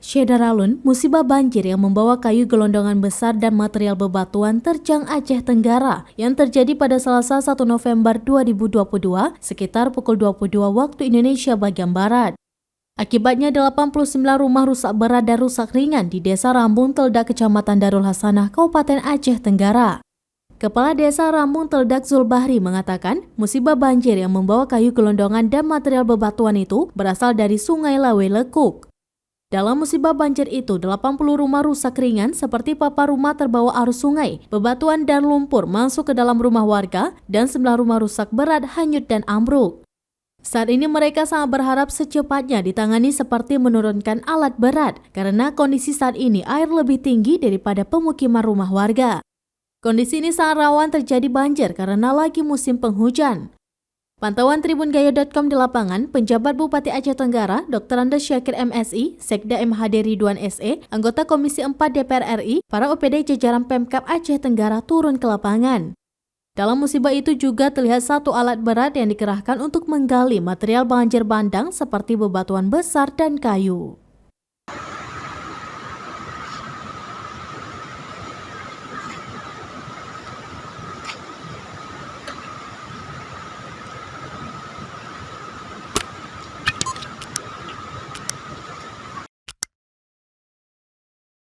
Syedaralun, musibah banjir yang membawa kayu gelondongan besar dan material bebatuan terjang Aceh Tenggara yang terjadi pada Selasa 1 November 2022 sekitar pukul 22 waktu Indonesia bagian Barat. Akibatnya 89 rumah rusak berat dan rusak ringan di Desa Rambung Teldak, Kecamatan Darul Hasanah, Kabupaten Aceh Tenggara. Kepala Desa Rambung Teldak Zulbahri mengatakan, musibah banjir yang membawa kayu gelondongan dan material bebatuan itu berasal dari Sungai Lawe Lekuk. Dalam musibah banjir itu, 80 rumah rusak ringan seperti papan rumah terbawa arus sungai, bebatuan dan lumpur masuk ke dalam rumah warga, dan 9 rumah rusak berat hanyut dan ambruk. Saat ini mereka sangat berharap secepatnya ditangani seperti menurunkan alat berat, karena kondisi saat ini air lebih tinggi daripada pemukiman rumah warga. Kondisi ini sangat rawan terjadi banjir karena lagi musim penghujan. Pantauan tribungayo.com di lapangan, penjabat Bupati Aceh Tenggara, Dr. Andes Syakir MSI, Sekda MHD Ridwan SE, anggota Komisi 4 DPR RI, para OPD jajaran Pemkab Aceh Tenggara turun ke lapangan. Dalam musibah itu juga terlihat satu alat berat yang dikerahkan untuk menggali material banjir bandang seperti bebatuan besar dan kayu.